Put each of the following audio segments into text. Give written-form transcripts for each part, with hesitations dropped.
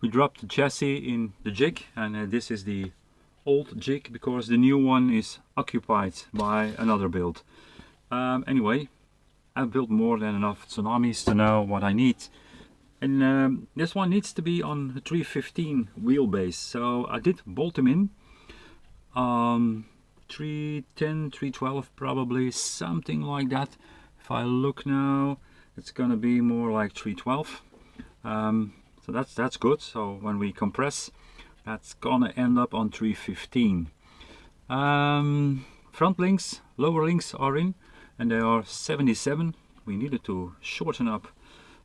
We dropped the chassis in the jig, and this is the old jig because the new one is occupied by another build. Anyway, I've built more than enough Tsunamis to know what I need. And this one needs to be on a 315 wheelbase, so I did bolt them in. 310, 312 probably, something like that. If I look now, it's gonna be more like 312. So that's good. So when we compress, that's gonna end up on 315. Front links, lower links are in, and they are 77. We needed to shorten up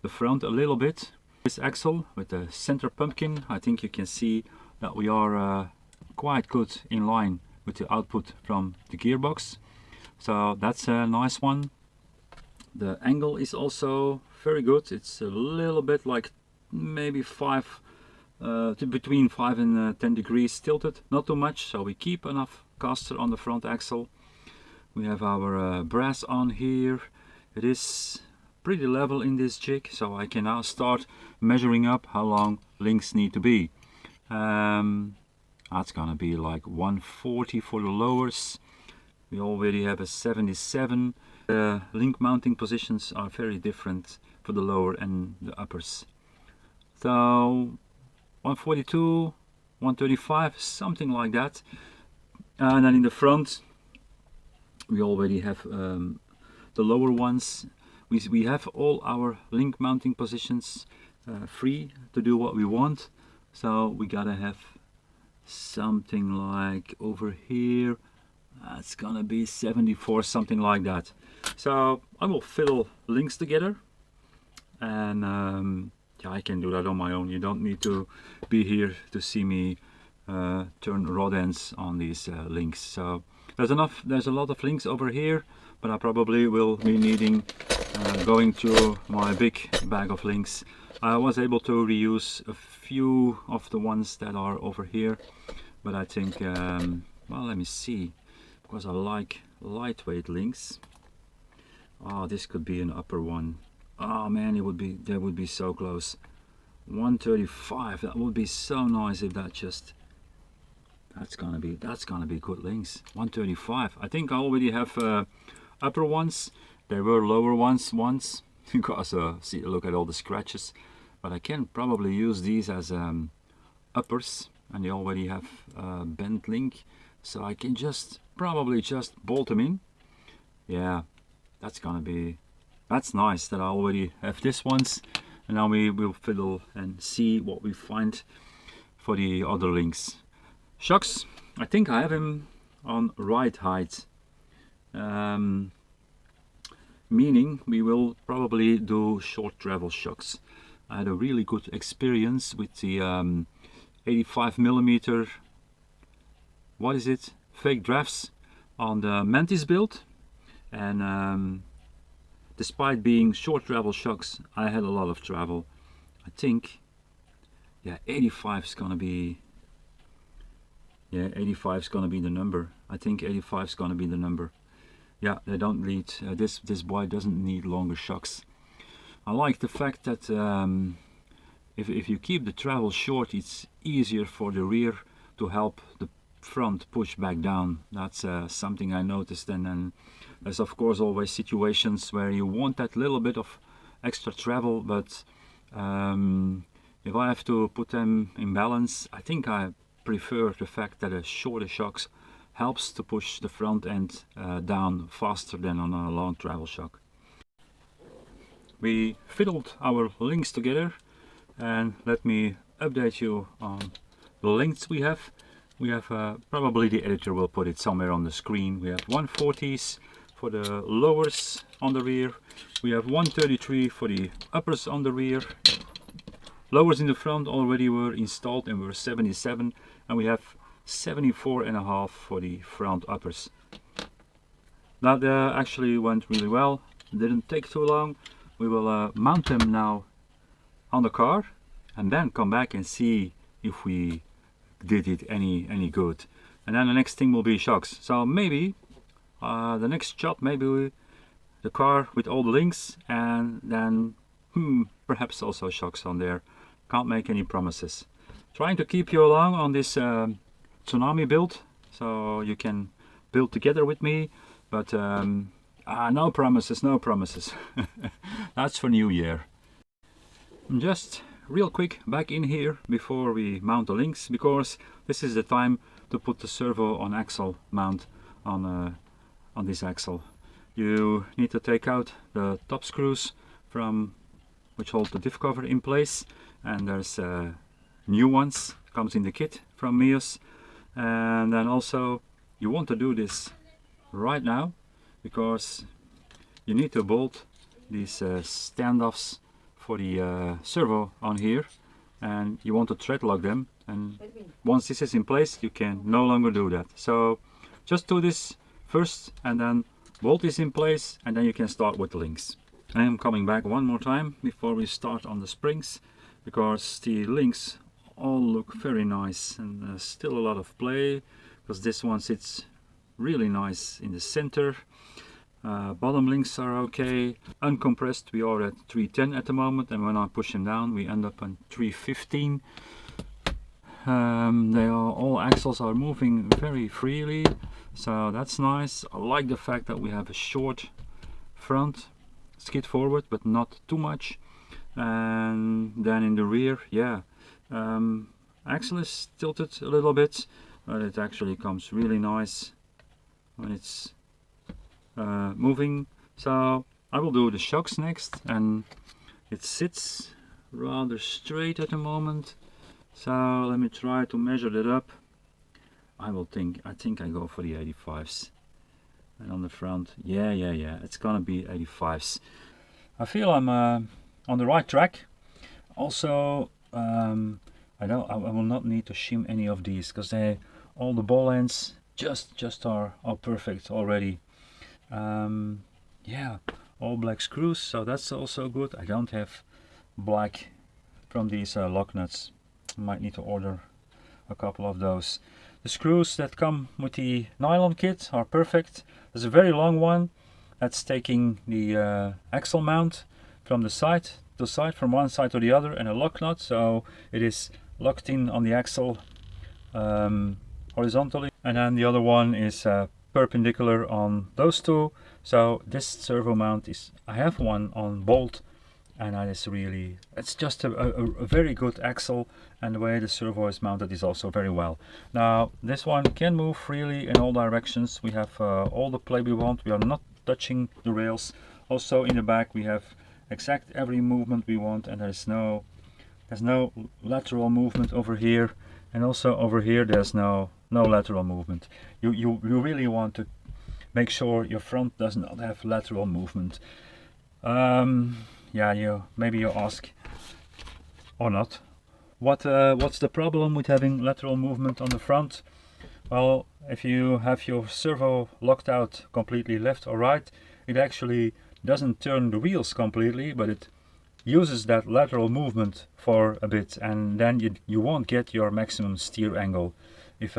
the front a little bit. This axle with the center pumpkin, I think you can see that we are quite good in line with the output from the gearbox, so that's a nice one. The angle is also very good. It's a little bit like maybe between 5 and 10 degrees tilted, not too much, so we keep enough caster on the front axle. We have our brass on here. It is pretty level in this jig, so I can now start measuring up how long links need to be. That's gonna be like 140 for the lowers. We already have a 77. The link mounting positions are very different for the lower and the uppers. So 142, 135, something like that. And then in the front, we already have the lower ones. We have all our link mounting positions free to do what we want. So we gotta have something like over here. That's gonna be 74, something like that. So I will fiddle links together, and yeah, I can do that on my own. You don't need to be here to see me turn rod ends on these links. So there's a lot of links over here, but I probably will be needing going through my big bag of links. I was able to reuse a few of the ones that are over here, but I think well, let me see, because I like lightweight links. Oh, this could be an upper one. Oh man, that would be so close. 135, that would be so nice if that just, that's gonna be good links. 135. I think I already have upper ones. There were lower ones once because see, look at all the scratches, but I can probably use these as uppers, and they already have bent link, so I can probably just bolt them in. Yeah, that's nice that I already have this ones, and now we will fiddle and see what we find for the other links. Shocks, I think I have them on right height, meaning we will probably do short travel shocks. I had a really good experience with the 85mm, what is it, Fake Dravs on the Mantis build, and despite being short travel shocks, I had a lot of travel. I think, yeah, 85 is gonna be, yeah, 85 is gonna be the number. I think 85 is gonna be the number. Yeah, they don't need this boy doesn't need longer shocks. I like the fact that if you keep the travel short, it's easier for the rear to help the front push back down. That's something I noticed, and then there's of course always situations where you want that little bit of extra travel, but if I have to put them in balance, I think I prefer the fact that a shorter shocks helps to push the front end down faster than on a long travel shock. We fiddled our links together, and let me update you on the lengths we have. We have probably the editor will put it somewhere on the screen. We have 140s for the lowers on the rear. We have 133 for the uppers on the rear. Lowers in the front already were installed and were 77, and we have 74.5 for the front uppers. That actually went really well. Didn't take too long. We will mount them now on the car and then come back and see if we did it any good. And then the next thing will be shocks. So maybe the next shot, maybe the car with all the links, and then perhaps also shocks on there. can't make any promises. Trying to keep you along on this Tsunami build, so you can build together with me, but no promises, no promises. That's for New Year. Just real quick back in here before we mount the links, because this is the time to put the servo on axle mount on this axle. You need to take out the top screws from which hold the diff cover in place, and there's new ones, comes in the kit from Mios. And then also you want to do this right now, because you need to bolt these standoffs for the servo on here, and you want to thread lock them, and once this is in place you can no longer do that. So just do this first and then bolt this in place, and then you can start with the links. I am coming back one more time before we start on the springs, because the links all look very nice, and there's still a lot of play, because this one sits really nice in the center. Bottom links are okay. Uncompressed we are at 310 at the moment, and when I push them down we end up on 315. They are, all axles are moving very freely, so that's nice. I like the fact that we have a short front skid forward, but not too much. And then in the rear, yeah, axle is tilted a little bit, but it actually comes really nice when it's moving. So I will do the shocks next, and it sits rather straight at the moment, so let me try to measure that up. I think I go for the 85s, and on the front, yeah, it's gonna be 85s. I feel I'm on the right track. Also, I will not need to shim any of these, because all the ball ends just are perfect already. Yeah, all black screws, so that's also good. I don't have black from these lock nuts. I might need to order a couple of those. The screws that come with the nylon kit are perfect. There's a very long one that's taking the axle mount from the side to side, from one side to the other, and a lock nut, so it is locked in on the axle horizontally, and then the other one is perpendicular on those two. So this servo mount is, I have one on bolt, and that is really, it's just a very good axle, and the way the servo is mounted is also very well. Now this one can move freely in all directions. We have all the play we want. We are not touching the rails. Also in the back we have exact every movement we want, and there's no lateral movement over here, and also over here there's no lateral movement. You really want to make sure your front does not have lateral movement. Yeah, maybe you ask, or not, what's the problem with having lateral movement on the front? Well, if you have your servo locked out completely left or right, it actually doesn't turn the wheels completely, but it uses that lateral movement for a bit, and then you won't get your maximum steer angle. If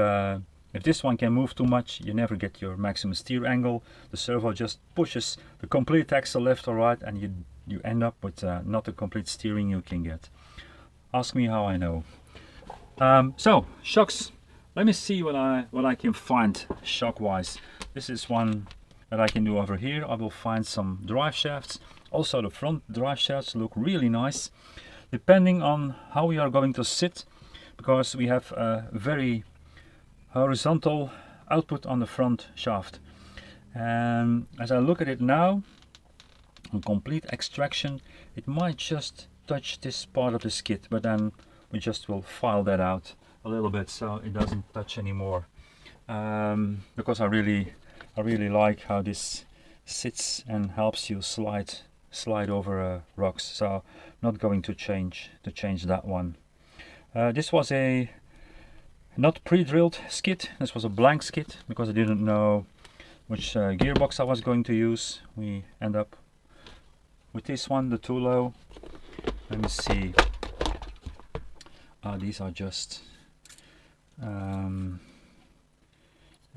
this one can move too much, you never get your maximum steer angle. The servo just pushes the complete axle left or right, and you end up with not the complete steering you can get. Ask me how I know. So shocks, let me see what I can find shock wise. This is one that I can do over here. I will find some drive shafts. Also the front drive shafts look really nice, depending on how we are going to sit, because we have a very horizontal output on the front shaft. And as I look at it now, on complete extraction, it might just touch this part of the skid, but then we just will file that out a little bit so it doesn't touch anymore. Because I really like how this sits and helps you slide over rocks. So not going to change that one. This was a not pre-drilled skid. This was a blank skid because I didn't know which gearbox I was going to use. We end up with this one, the too low. Let me see. These are just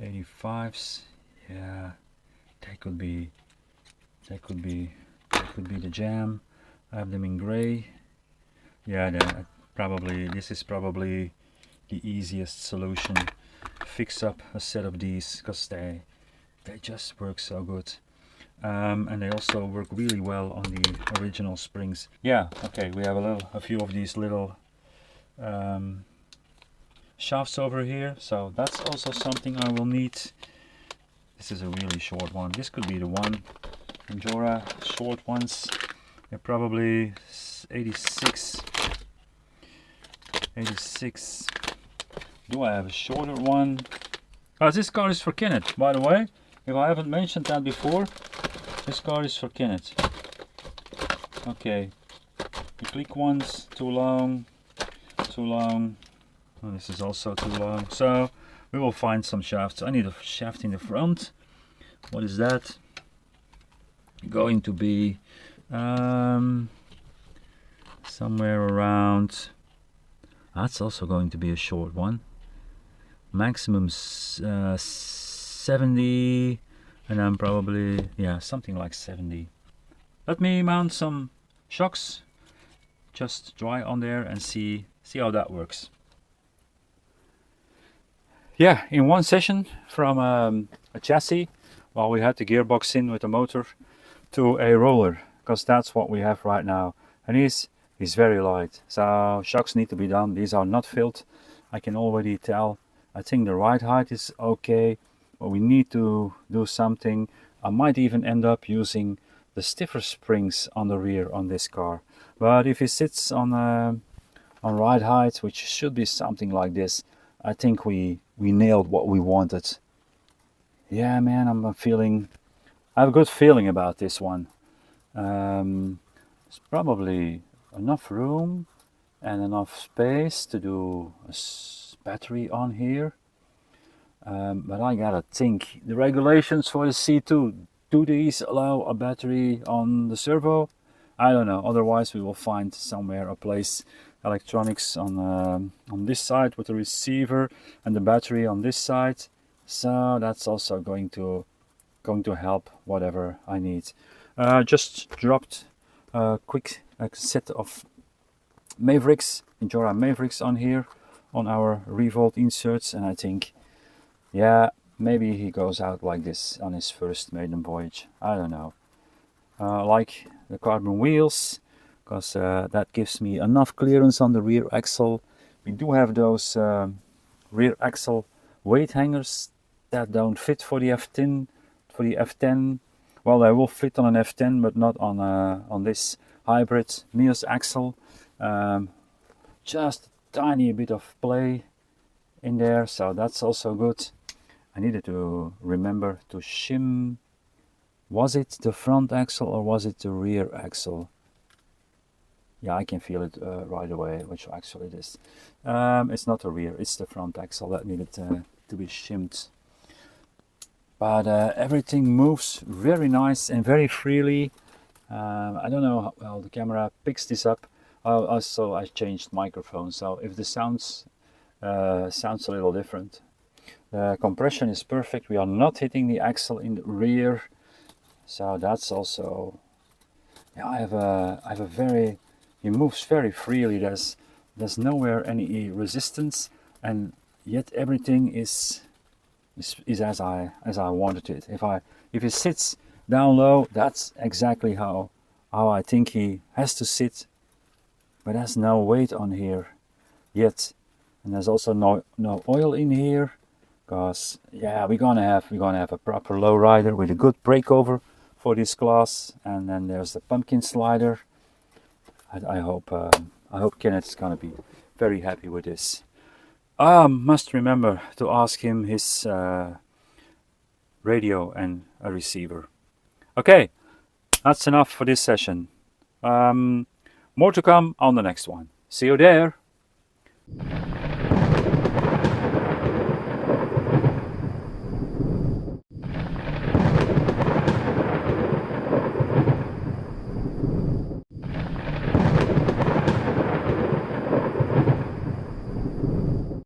85s. Yeah, they could be the jam. I have them in gray. Yeah, This is probably the easiest solution. Fix up a set of these because they just work so good. And they also work really well on the original springs. Yeah, okay, we have a few of these little shafts over here, so that's also something I will need. This is a really short one. This could be the one. Injora short ones. They're probably 86. Do I have a shorter one? Oh, this car is for Kenneth, by the way. If I haven't mentioned that before, this car is for Kenneth. Okay, the click ones too long. Oh, this is also too long. So we will find some shafts. I need a shaft in the front. What is that? Going to be somewhere around. That's also going to be a short one. Maximum 70, and I'm probably, yeah, something like 70. Let me mount some shocks, just dry on there and see how that works. Yeah, in one session from a chassis, well, we had the gearbox in with the motor, to a roller, because that's what we have right now, and he's very light, so shocks need to be done. These are not filled, I can already tell. I think the ride height is okay, but we need to do something. I might even end up using the stiffer springs on the rear on this car, but if he sits on ride height, which should be something like this, I think we nailed what we wanted. Yeah, man, I have a good feeling about this one. There's probably enough room and enough space to do a battery on here. But I gotta think, the regulations for the C2, do these allow a battery on the servo? I don't know, otherwise we will find somewhere a place, electronics on this side with the receiver and the battery on this side. So that's also going to help whatever I need. Just dropped a quick set of Mavericks, Injora Mavericks on here on our ReVolt inserts, and I think, yeah, maybe he goes out like this on his first maiden voyage. I don't know. Like the carbon wheels, because that gives me enough clearance on the rear axle. We do have those rear axle weight hangers that don't fit for the F10. Well, they will fit on an F10, but not on this hybrid Mios axle. Just a tiny bit of play in there, so that's also good. I needed to remember to shim. Was it the front axle or was it the rear axle? Yeah, I can feel it right away which axle it is. It's not the rear, it's the front axle that needed to be shimmed. But everything moves very nice and very freely. I don't know how well the camera picks this up. Also, I changed microphone, so if the sounds a little different. The compression is perfect. We are not hitting the axle in the rear, so that's also. Yeah, I have a very. He moves very freely. There's nowhere any resistance, and yet everything is as I wanted it. If it sits down low, that's exactly how I think he has to sit. But there's no weight on here yet, and there's also no oil in here, because yeah, we're gonna have a proper lowrider with a good breakover for this class, and then there's the pumpkin slider. I hope Kenneth's gonna be very happy with this. I must remember to ask him his radio and a receiver. Okay, that's enough for this session. More to come on the next one. See you there.